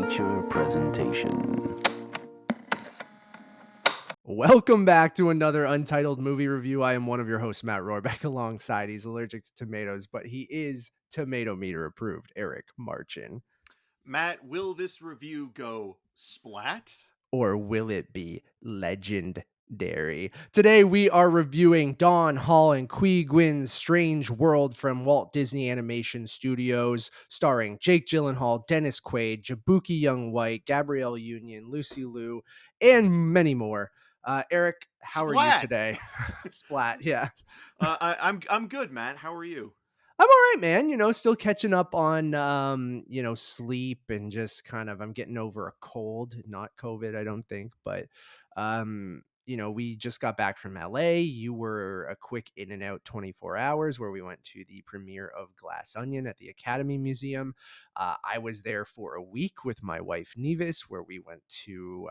feature presentation. Welcome back to another Untitled Movie Review. I am one of your hosts, Matt Rohrbeck, alongside. He's allergic to tomatoes, but he is tomato meter approved, Eric Marchin. Matt, will this review go splat? Or will it be legendary? Today we are reviewing Don Hall and Nguyen's Strange World from Walt Disney Animation Studios, starring Jake Gyllenhaal, Dennis Quaid, Jaboukie Young-White, Gabrielle Union, Lucy Liu, and many more. Eric, how are you today? Splat, yeah. I'm good, Matt. How are you? I'm all right, man. Still catching up on, sleep and just I'm getting over a cold, not COVID, I don't think. But, we just got back from LA. You were a quick in and out 24 hours where we went to the premiere of Glass Onion at the Academy Museum. I was there for a week with my wife, Nevis, where we went to,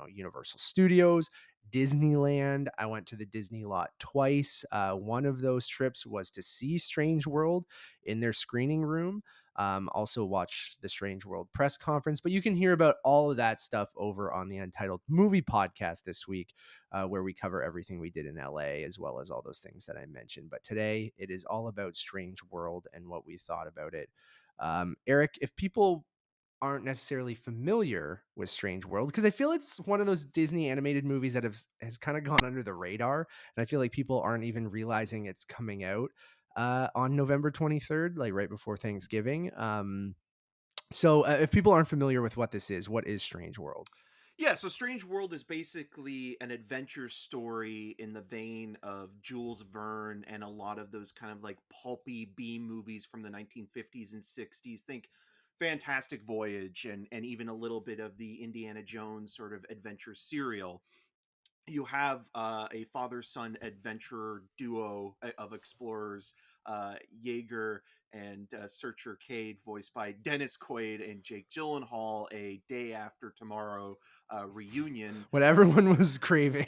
Universal Studios, Disneyland. I went to the Disney lot twice. One of those trips was to see Strange World in their screening room. Also watch the Strange World press conference, but you can hear about all of that stuff over on the Untitled Movie Podcast this week, where we cover everything we did in LA, as well as all those things that I mentioned. But today it is all about Strange World and what we thought about it. Eric, if people aren't necessarily familiar with Strange World, because I feel it's one of those Disney animated movies that has kind of gone under the radar, and I feel like people aren't even realizing it's coming out on November 23rd, like right before Thanksgiving. So if people aren't familiar with what this is, what is Strange World? Yeah, so Strange World is basically an adventure story in the vein of Jules Verne and a lot of those kind of like pulpy B movies from the 1950s and 60s. Think Fantastic Voyage and even a little bit of the Indiana Jones sort of adventure serial. You have a father-son adventurer duo of explorers, Jaeger and Searcher Cade, voiced by Dennis Quaid and Jake Gyllenhaal, a Day After Tomorrow reunion. What everyone was craving.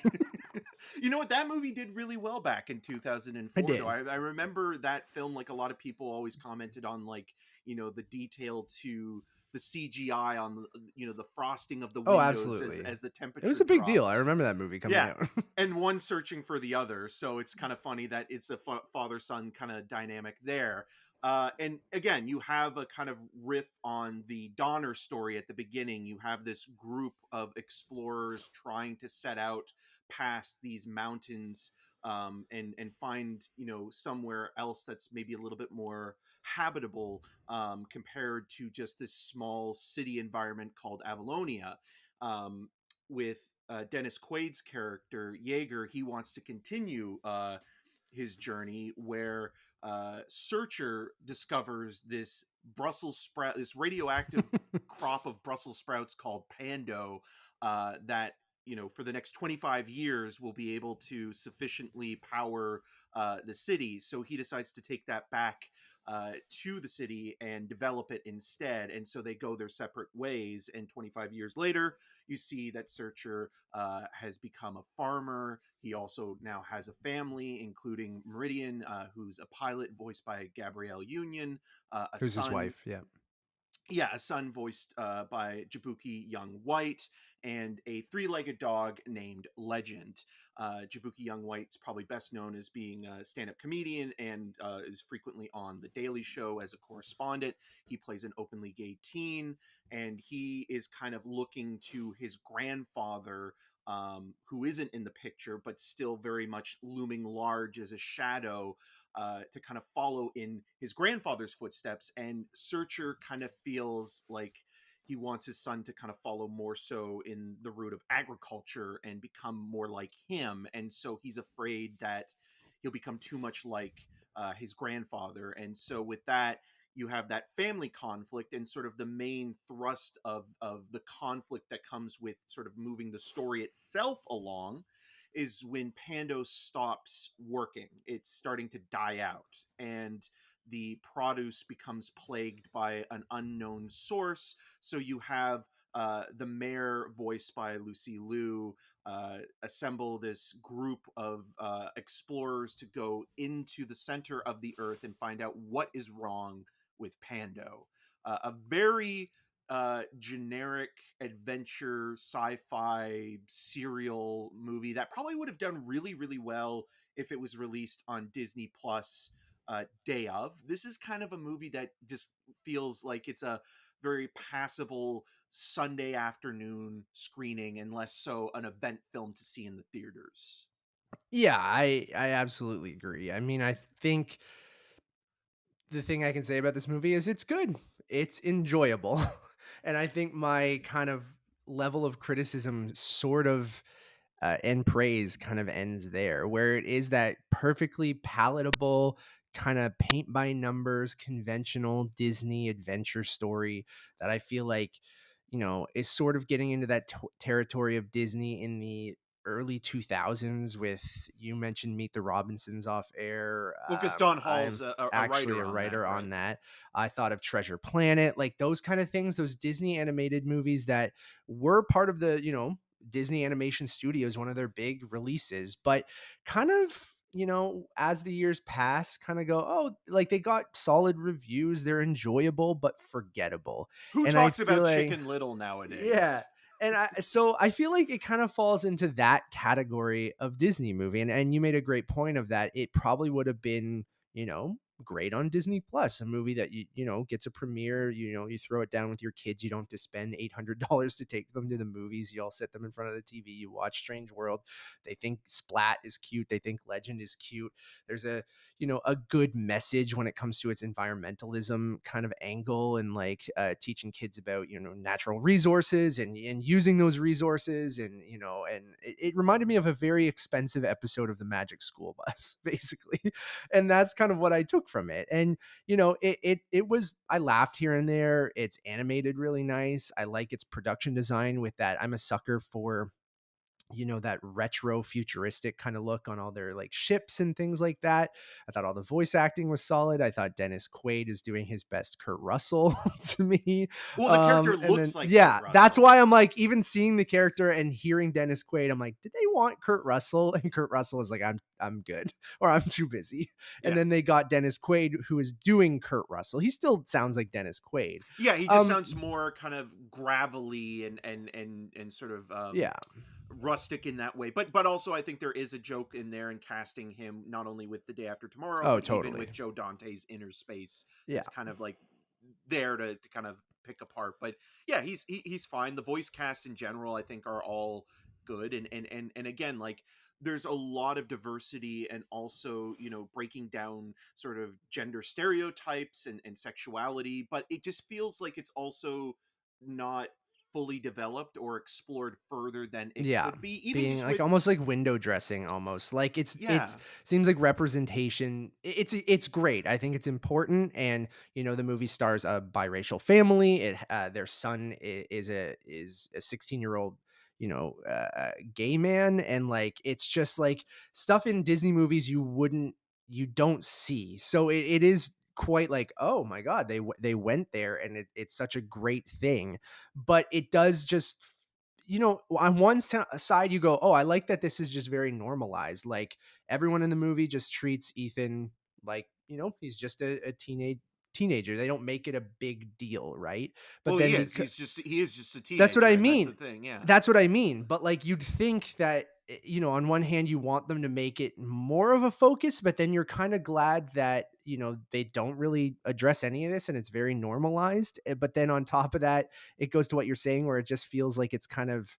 You know what? That movie did really well back in 2004. I did. I remember that film, like a lot of people always commented on, like, the detail to the CGI on, the frosting of the Oh, windows absolutely. as the temperature It was a big deal. dropped. I remember that movie coming Yeah, out. and one searching for the other, so it's kind of funny that it's a father-son kind of dynamic there. And again, you have a kind of riff on the Donner story at the beginning. You have this group of explorers trying to set out past these mountains, and find somewhere else that's maybe a little bit more habitable, compared to just this small city environment called Avalonia. With Dennis Quaid's character Jaeger, he wants to continue his journey where Searcher discovers this Brussels sprout, this radioactive crop of Brussels sprouts called Pando, that for the next 25 years will be able to sufficiently power the city. So he decides to take that back to the city and develop it instead. And so they go their separate ways. And 25 years later, you see that Searcher has become a farmer. He also now has a family, including Meridian, who's a pilot voiced by Gabrielle Union, a Who's son. his wife? Yeah. Yeah, a son voiced by Jaboukie Young-White, and a three-legged dog named Legend. Jaboukie Young-White's probably best known as being a stand-up comedian and is frequently on The Daily Show as a correspondent. He plays an openly gay teen, and he is kind of looking to his grandfather, who isn't in the picture, but still very much looming large as a shadow, to kind of follow in his grandfather's footsteps. And Searcher kind of feels like he wants his son to kind of follow more so in the route of agriculture and become more like him. And so he's afraid that he'll become too much like his grandfather. And so with that, you have that family conflict, and sort of the main thrust of the conflict that comes with sort of moving the story itself along is when Pando stops working. It's starting to die out, and the produce becomes plagued by an unknown source. So you have the mayor, voiced by Lucy Liu, assemble this group of explorers to go into the center of the earth and find out what is wrong with Pando. A very generic adventure sci-fi serial movie that probably would have done really, really well if it was released on Disney Plus day of. This is kind of a movie that just feels like it's a very passable Sunday afternoon screening, and less so an event film to see in the theaters. Yeah, I absolutely agree. I mean, I think the thing I can say about this movie is it's good. It's enjoyable. And I think my kind of level of criticism sort of and praise kind of ends there, where it is that perfectly palatable, kind of paint by numbers, conventional Disney adventure story that I feel like, is sort of getting into that territory of Disney in the early 2000s with, you mentioned Meet the Robinsons off air. Well, because Don I'm Hall's a actually writer a on that, writer on right? that. I thought of Treasure Planet, like those kind of things, those Disney animated movies that were part of the, Disney Animation Studios, one of their big releases, but kind of, as the years pass, kind of go, oh, like they got solid reviews. They're enjoyable, but forgettable. Who And I talks feel about like, Chicken Little yeah. nowadays? So I feel like it kind of falls into that category of Disney movie. And you made a great point of that. It probably would have been, you know, great on Disney Plus, a movie that gets a premiere, you throw it down with your kids, you don't have to spend $800 to take them to the movies. You all sit them in front of the TV, you watch Strange World. They think Splat is cute, they think Legend is cute. There's a good message when it comes to its environmentalism kind of angle, and like teaching kids about natural resources and using those resources, and it reminded me of a very expensive episode of the Magic School Bus basically. And that's kind of what I took from it. And it was, I laughed here and there. It's animated really nice. I like its production design with that. I'm a sucker for that retro futuristic kind of look on all their like ships and things like that. I thought all the voice acting was solid. I thought Dennis Quaid is doing his best Kurt Russell to me. Well, the character And then looks like Kurt yeah, that's Russell. why I'm like, even seeing the character and hearing Dennis Quaid, I'm like, did they want Kurt Russell? And Kurt Russell is like, I'm good, or I'm too busy. And Yeah. then they got Dennis Quaid, who is doing Kurt Russell. He still sounds like Dennis Quaid. Yeah, he just Um sounds more kind of gravelly and sort of yeah. rustic in that way. But also I think there is a joke in there in casting him not only with The Day After Tomorrow, Oh, but even totally. with Joe Dante's Inner Space. Yeah. That's kind of like there to kind of pick apart. But yeah, he's fine. The voice cast in general I think are all good, and again, like there's a lot of diversity, and also breaking down sort of gender stereotypes and sexuality, but it just feels like it's also not fully developed or explored further than it Yeah, could be, even being just like with. almost like window dressing almost. Like it's Yeah. seems like representation. It's great. I think it's important. And the movie stars a biracial family. Their son is a 16-year-old gay man, and like it's just like stuff in Disney movies you don't see. So it is quite like, oh my god, they went there, and it's such a great thing. But it does just, on one side you go, oh, I like that this is just very normalized. Like everyone in the movie just treats Ethan like, he's just a teenager. They don't make it a big deal, right? But Well, then he is just a that's what I teenager, and that's the mean. thing. Yeah. That's what I mean. But like you'd think that, on one hand you want them to make it more of a focus, but then you're kind of glad that, they don't really address any of this and it's very normalized. But then on top of that, it goes to what you're saying, where it just feels like it's kind of,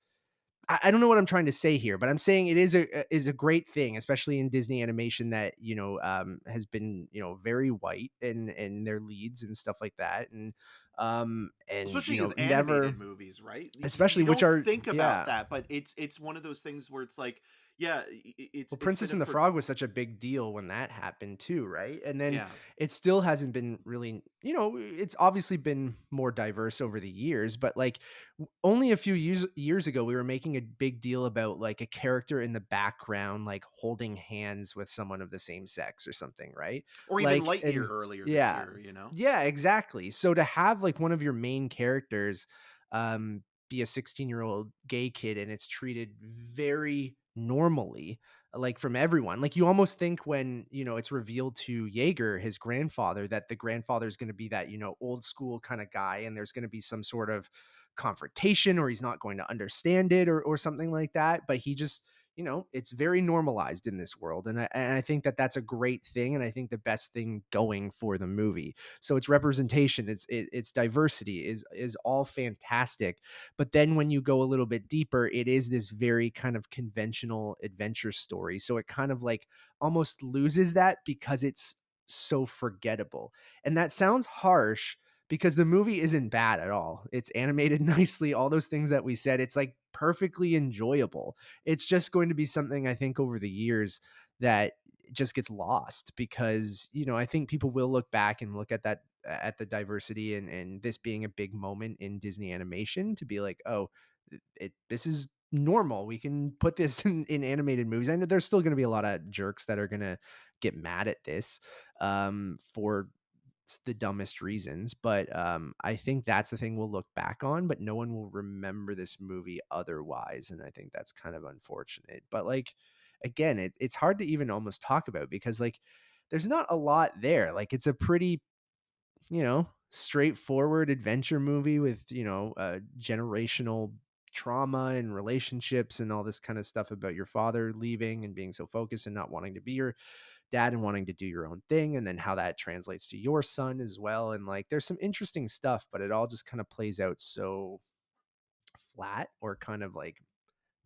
I don't know what I'm trying to say here, but I'm saying it is a great thing, especially in Disney animation, that has been very white in their leads and stuff like that, and Especially with never, animated movies, right? especially You which don't are, think about yeah. that, but it's one of those things where it's like, yeah, Well, it's been Princess a and the Frog was such a big deal when that happened too, right? And then yeah. it still hasn't been really, it's obviously been more diverse over the years, but like only a few years ago, we were making a big deal about like a character in the background, like holding hands with someone of the same sex or something, right? Or even Like, Lightyear and earlier this yeah, year. yeah, exactly. So to have like one of your main characters, be a 16-year-old gay kid, and it's treated very normally, like from everyone. Like you almost think when, it's revealed to Jaeger, his grandfather, that the grandfather is going to be that, old school kind of guy, and there's going to be some sort of confrontation, or he's not going to understand it, or something like that. But he just, it's very normalized in this world. And I think that that's a great thing. And I think the best thing going for the movie. So it's representation, it's diversity is all fantastic. But then when you go a little bit deeper, it is this very kind of conventional adventure story. So it kind of like almost loses that because it's so forgettable. And that sounds harsh because the movie isn't bad at all. It's animated nicely, all those things that we said. It's like perfectly enjoyable. It's just going to be something I think over the years that just gets lost because, I think people will look back and look at the diversity and this being a big moment in Disney animation to be like, oh, this is normal. We can put this in animated movies. I know there's still going to be a lot of jerks that are going to get mad at this for the dumbest reasons, but I think that's the thing we'll look back on, but no one will remember this movie otherwise, and I think that's kind of unfortunate. But like again, it's hard to even almost talk about because like there's not a lot there. Like it's a pretty, straightforward adventure movie with, generational trauma and relationships and all this kind of stuff about your father leaving and being so focused and not wanting to be your dad and wanting to do your own thing, and then how that translates to your son as well. And like there's some interesting stuff, but it all just kind of plays out so flat or kind of like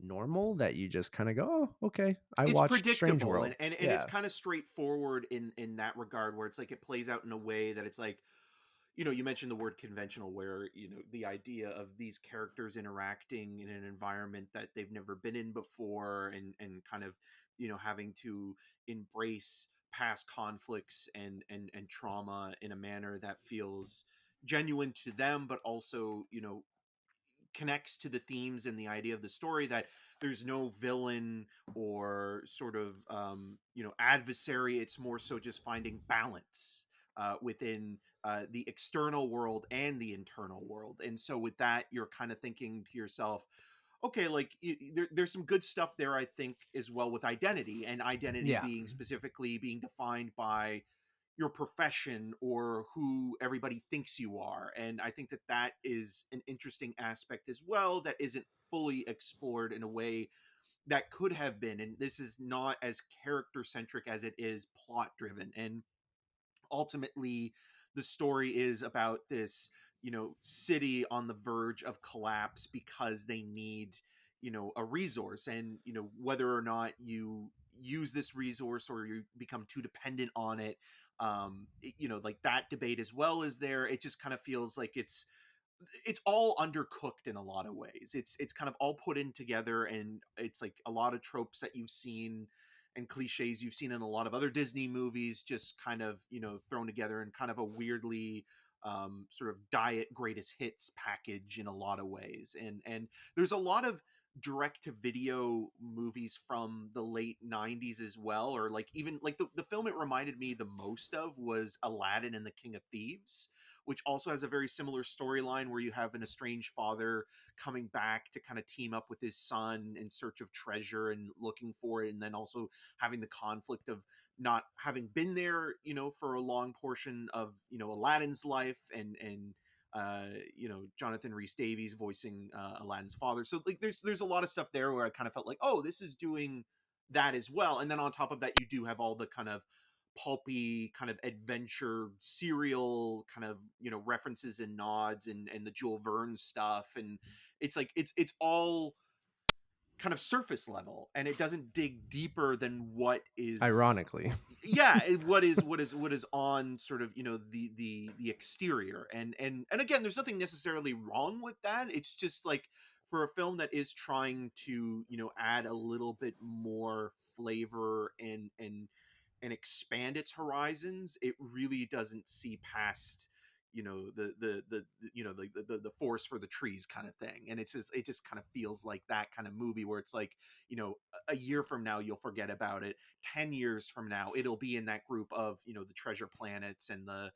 normal that you just kind of go, oh, okay, I It's watched Strange predictable, World. and it's Yeah. kind of straightforward in that regard, where it's like it plays out in a way that it's like, you mentioned the word conventional, where the idea of these characters interacting in an environment that they've never been in before, and kind of having to embrace past conflicts and trauma in a manner that feels genuine to them, but also connects to the themes and the idea of the story, that there's no villain or sort of adversary. It's more so just finding balance within the external world and the internal world. And so with that, you're kind of thinking to yourself, okay, like there's some good stuff there, I think, as well, with identity, and identity Yeah. being specifically being defined by your profession or who everybody thinks you are. And I think that that is an interesting aspect as well that isn't fully explored in a way that could have been. And this is not as character centric as it is plot driven. And ultimately, the story is about this city on the verge of collapse because they need a resource. And whether or not you use this resource or you become too dependent on it, like that debate as well is there. It just kind of feels like it's all undercooked in a lot of ways. It's kind of all put in together, and it's like a lot of tropes that you've seen and cliches you've seen in a lot of other Disney movies, just kind of thrown together in kind of a weirdly sort of diet greatest hits package in a lot of ways. And there's a lot of direct to video movies from the late 90s as well, or like even like the film it reminded me the most of was Aladdin and the King of Thieves, which also has a very similar storyline, where you have an estranged father coming back to kind of team up with his son in search of treasure and looking for it, and then also having the conflict of not having been there for a long portion of Aladdin's life, and Jonathan Rhys Davies voicing Aladdin's father. So like there's a lot of stuff there where I kind of felt like, oh, this is doing that as well. And then on top of that, you do have all the kind of pulpy kind of adventure serial kind of references and nods, and the Jules Verne stuff. And it's like it's all kind of surface level, and it doesn't dig deeper than what is, Ironically. yeah, what is on sort of the exterior. And again, there's nothing necessarily wrong with that. It's just like, for a film that is trying to add a little bit more flavor and expand its horizons, it really doesn't see past the forest for the trees kind of thing. And it just kind of feels like that kind of movie where it's like, a year from now you'll forget about it, 10 years from now it'll be in that group of the treasure planets and the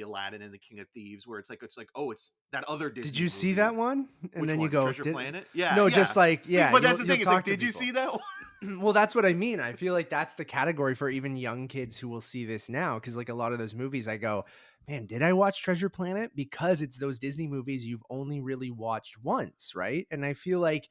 Aladdin and the King of Thieves, where it's like, oh, it's that other Did Disney you see movie. that one? And Which then you one? go, Treasure Planet? Yeah, no, yeah. just like, See, yeah, but that's the you'll thing. It's like, talk to did you people. see that one? Well, that's what I mean. I feel like that's the category for even young kids who will see this now. Cause like a lot of those movies, I go, man, did I watch Treasure Planet? Because it's those Disney movies you've only really watched once, right? And I feel like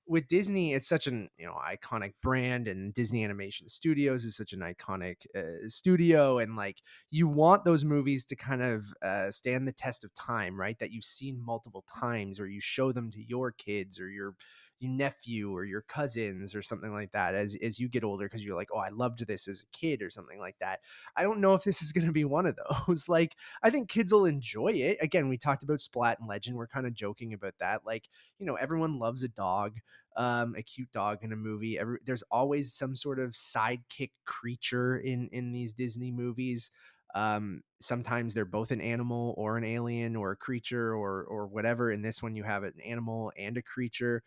with Disney, it's such an iconic brand, and Disney Animation Studios is such an iconic studio, and like you want those movies to kind of stand the test of time, right? That you've seen multiple times, or you show them to your kids or your nephew or your cousins or something like that as you get older, because you're like, oh, I loved this as a kid or something like that. I don't know if this is going to be one of those. Like, I think kids will enjoy it. Again, we talked about Splat and Legend. We're kind of joking about that. Like, everyone loves a dog, a cute dog in a movie. There's always some sort of sidekick creature in these Disney movies. Sometimes they're both an animal or an alien or a creature or whatever. In this one, you have an animal and a creature.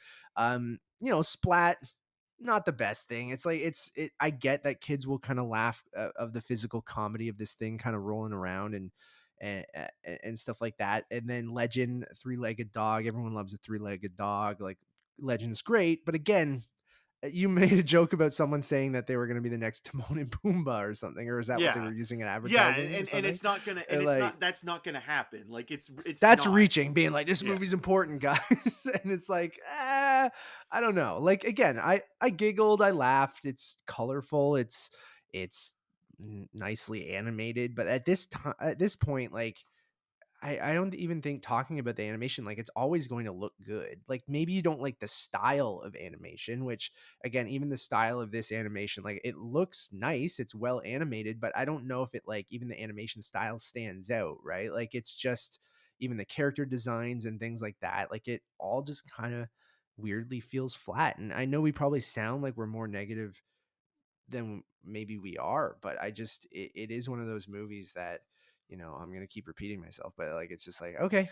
Splat, not the best thing. It's like I get that kids will kind of laugh of the physical comedy of this thing kind of rolling around and stuff like that. And then Legend, three-legged dog. Everyone loves a three-legged dog. Like, Legend's great, but again, you made a joke about someone saying that they were going to be the next Timon and Pumbaa or something, or is that what they Yeah. were using in Yeah, advertising or and something? it's not gonna, and Or like, that's not gonna happen. Like it's that's not. reaching, being like, this Yeah. movie's important, guys. And it's like, I don't know. Like, again, I giggled, I laughed. It's colorful. It's nicely animated, but at this point, like, I don't even think talking about the animation, like, it's always going to look good. Like, maybe you don't like the style of animation, which, again, even the style of this animation, like, it looks nice, it's well animated, but I don't know if it, like, even the animation style stands out, right? Like, it's just even the character designs and things like that, like, it all just kind of weirdly feels flat. And I know we probably sound like we're more negative than maybe we are, but it is one of those movies that, I'm gonna keep repeating myself, but like, it's just like, okay,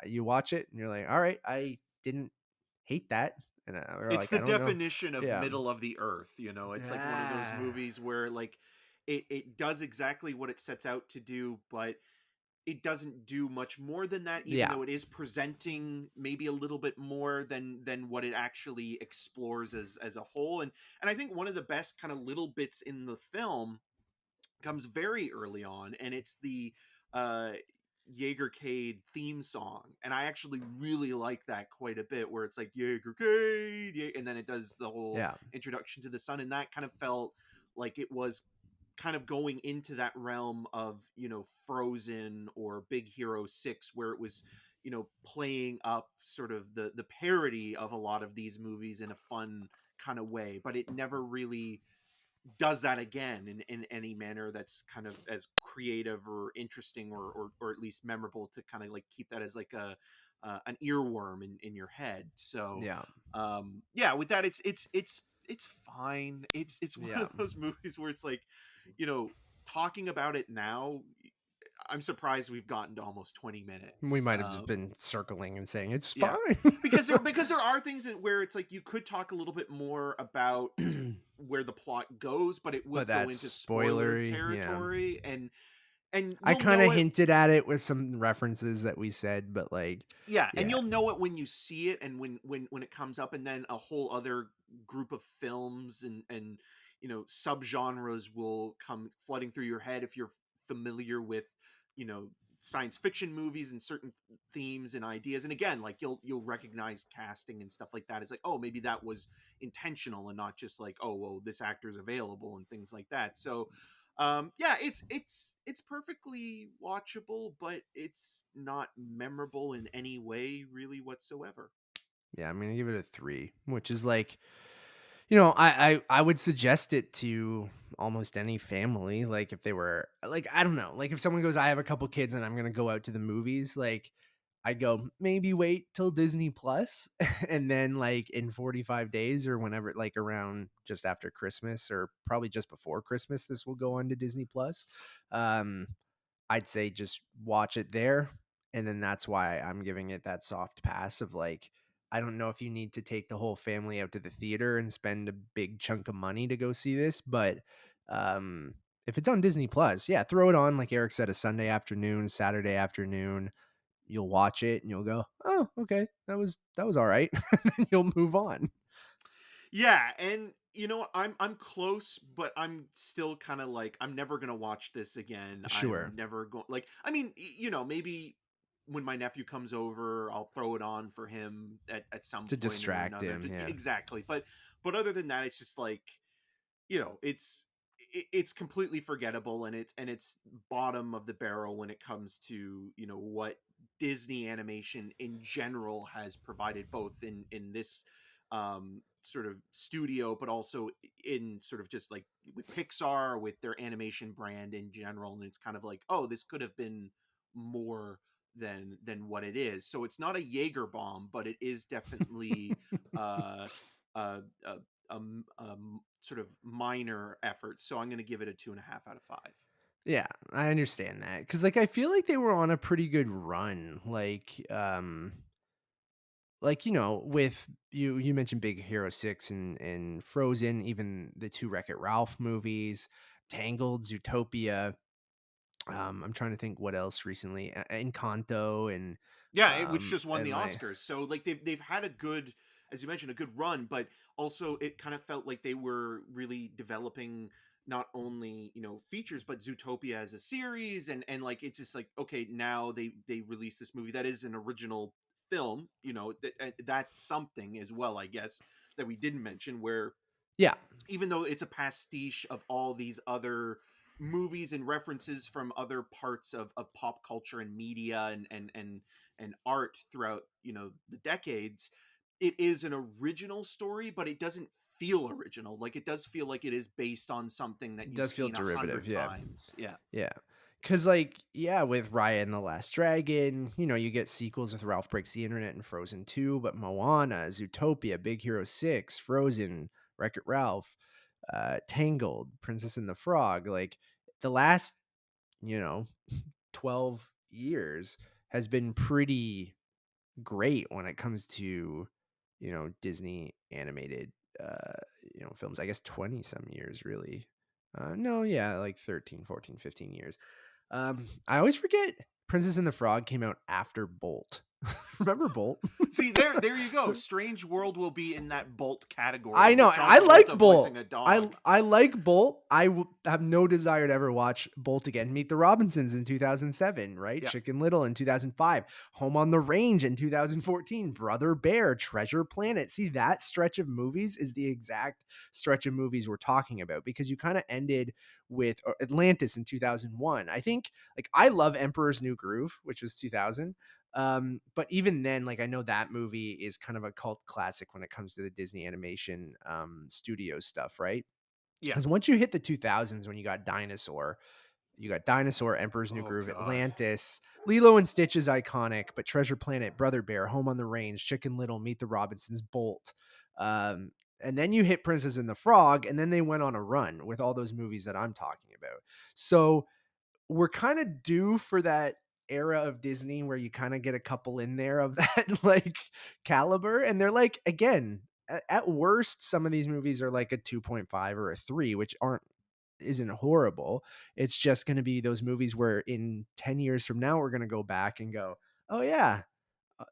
you watch it and you're like, all right, I didn't hate that. And or It's like, the I don't know. definition of Yeah. middle of the earth, you know. It's like one of those Ah, movies where like it does exactly what it sets out to do, but it doesn't do much more than that, even yeah. though it is presenting maybe a little bit more than what it actually explores as a whole. And I think one of the best kind of little bits in the film comes very early on, and it's the uh Jaegercade theme song. And I actually really like that quite a bit, where it's like Jaegercade, and then it does the whole Yeah. introduction to the sun, and that kind of felt like it was kind of going into that realm of, Frozen or Big Hero 6, where it was, playing up sort of the parody of a lot of these movies in a fun kind of way, but it never really does that again in any manner that's kind of as creative or interesting, or at least memorable, to kind of like keep that as like a an earworm in your head. So Yeah. yeah, with that, it's fine. It's one Yeah. of those movies where it's like, you know talking about it now, I'm surprised we've gotten to almost 20 We minutes. might have just been circling and saying it's Yeah, fine. because there are things where it's like you could talk a little bit more about where the plot goes, but it But would go that's into spoiler spoilery. Yeah. territory, and I you'll kind of know it. hinted at it with some references that we said, but like, Yeah, and yeah. you'll know it when you see it, and when it comes up, and then a whole other group of films and subgenres will come flooding through your head if you're familiar with you know science fiction movies and certain themes and ideas. And again, like you'll recognize casting and stuff like that. It's like, oh, maybe that was intentional and not just like, oh, well, this actor's available and things like that. So yeah, it's perfectly watchable, but it's not memorable in any way really whatsoever. Yeah, I'm gonna give it a 3, which is like, I would suggest it to almost any family. Like, if they were like, I don't know, like if someone goes, I have a couple kids and I'm gonna go out to the movies, like, I'd go, maybe wait till Disney Plus, and then like in 45 days or whenever, like around just after Christmas or probably just before Christmas, this will go on to Disney Plus. Um, I'd say just watch it there. And then that's why I'm giving it that soft pass of like, I don't know if you need to take the whole family out to the theater and spend a big chunk of money to go see this, but if it's on Disney Plus, yeah, throw it on, like Eric said, a Sunday afternoon, Saturday afternoon. You'll watch it and you'll go, "Oh, okay. That was all right." And then you'll move on. Yeah, and You know what? I'm close, but I'm still kind of like I'm never gonna watch this again. I'm Sure. never going like I mean, maybe when my nephew comes over, I'll throw it on for him at some To point or distract another. him, yeah. Exactly. But other than that, it's just like it's completely forgettable, and it's bottom of the barrel when it comes to what Disney animation in general has provided, both in this sort of studio, but also in sort of just like with Pixar, with their animation brand in general. And it's kind of like, oh, this could have been more than what it is. So it's not a Jaeger bomb, but it is definitely uh uh, uh sort of minor effort. So I'm going to give it a 2.5 out of 5. Yeah, I understand that, because like, I feel like they were on a pretty good run, like, with you mentioned Big Hero 6 and Frozen, even the 2 Wreck-It Ralph movies, Tangled, Zootopia, I'm trying to think what else recently, Encanto Yeah, which just won and the like Oscars. So like they've had a good, as you mentioned, a good run, but also it kind of felt like they were really developing not only features, but Zootopia as a series. And like it's just like, okay, now they release this movie that is an original film. That's something as well, I guess, that we didn't mention, where yeah, even though it's a pastiche of all these other movies and references from other parts of pop culture and media and art throughout the decades, it is an original story, but it doesn't feel original. Like, it does feel like it is based on something that it you've does feel seen a derivative, hundred yeah. times. Yeah. Yeah. Cause like, yeah, with Raya and the Last Dragon, you get sequels with Ralph Breaks the Internet and Frozen 2, but Moana, Zootopia, Big Hero 6, Frozen, Wreck-It Ralph, Tangled, Princess and the Frog, like the last, you know, 12 years has been pretty great when it comes to, Disney animated, films. I guess 20 some years, really. No, yeah, like 13, 14, 15 years. I always forget Princess and the Frog came out after Bolt. Remember Bolt? See, there you go. Strange World will be in that Bolt category I with know. John I like Travolta voicing Bolt. a I dog. I like Bolt. Have no desire to ever watch Bolt again. Meet the Robinsons in 2007, right? Yeah. Chicken Little in 2005, Home on the Range in 2014, Brother Bear, Treasure Planet. See, that stretch of movies is the exact stretch of movies we're talking about, because you kind of ended with Atlantis in 2001. I think, like, I love Emperor's New Groove, which was 2000. But even then, like, I know that movie is kind of a cult classic when it comes to the Disney animation studio stuff, right? Yeah. Because once you hit the 2000s, when you got Dinosaur, Emperor's New Oh Groove, God. Atlantis, Lilo and Stitch is iconic, but Treasure Planet, Brother Bear, Home on the Range, Chicken Little, Meet the Robinsons, Bolt. And then you hit Princess and the Frog, and then they went on a run with all those movies that I'm talking about. So we're kind of due for that era of Disney where you kind of get a couple in there of that like caliber. And they're like, again, at worst, some of these movies are like a 2.5 or a 3, which isn't horrible. It's just going to be those movies where in 10 years from now, we're going to go back and go, oh yeah,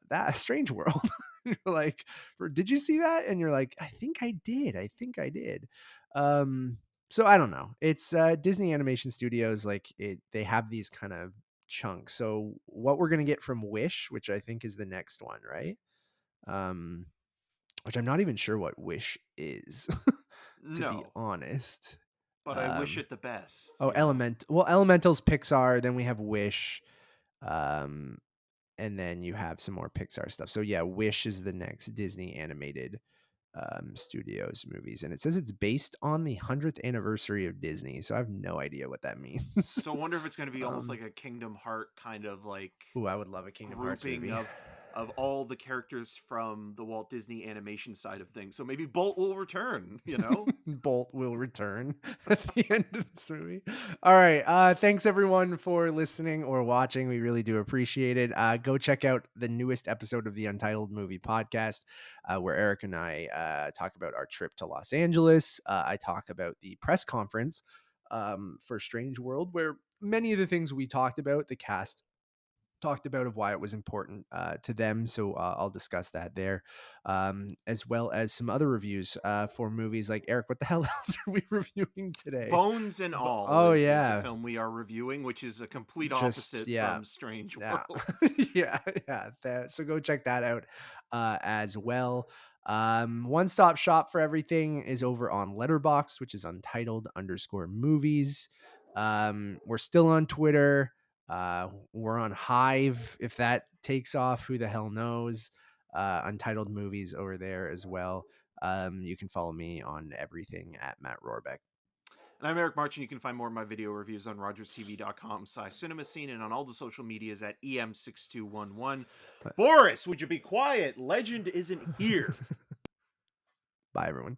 that Strange World. You're like, did you see that? And you're like, I think I did. I think I did. Um, so I don't know. It's Disney Animation Studios. Like, they have these kind of chunks. So what we're gonna get from Wish, which I think is the next one, right? Um, which I'm not even sure what Wish is, to be No, honest. but I wish Um, it the best. oh, Elemental's Pixar. Then we have Wish. Um, and then you have some more Pixar stuff. So yeah, Wish is the next Disney animated studios movies, and it says it's based on the 100th anniversary of Disney. So I have no idea what that means. So I wonder if it's going to be almost um, like a Kingdom Heart kind of like I would love a Kingdom Hearts grouping movie. of all the characters from the Walt Disney animation side of things. So maybe Bolt will return. Bolt will return at the end of this movie. All right. Thanks everyone for listening or watching. We really do appreciate it. Go check out the newest episode of the Untitled Movie Podcast, where Eric and I talk about our trip to Los Angeles. I talk about the press conference for Strange World, where many of the things we talked about, the cast talked about of why it was important to them. So I'll discuss that there, as well as some other reviews for movies. Like, Eric, what the hell else are we reviewing today? Bones and All Oh is a yeah, film we are reviewing, which is a complete just opposite yeah, from Strange yeah, World. yeah. So go check that out as well. One stop shop for everything is over on Letterboxd, which is untitled_movies. We're still on Twitter. We're on Hive. If that takes off, who the hell knows? Untitled Movies over there as well. You can follow me on everything at Matt Rohrbeck. And I'm Eric March, and you can find more of my video reviews on rogerstv.com/cinemascene and on all the social medias at EM6211. Boris, would you be quiet? Legend isn't here. Bye, everyone.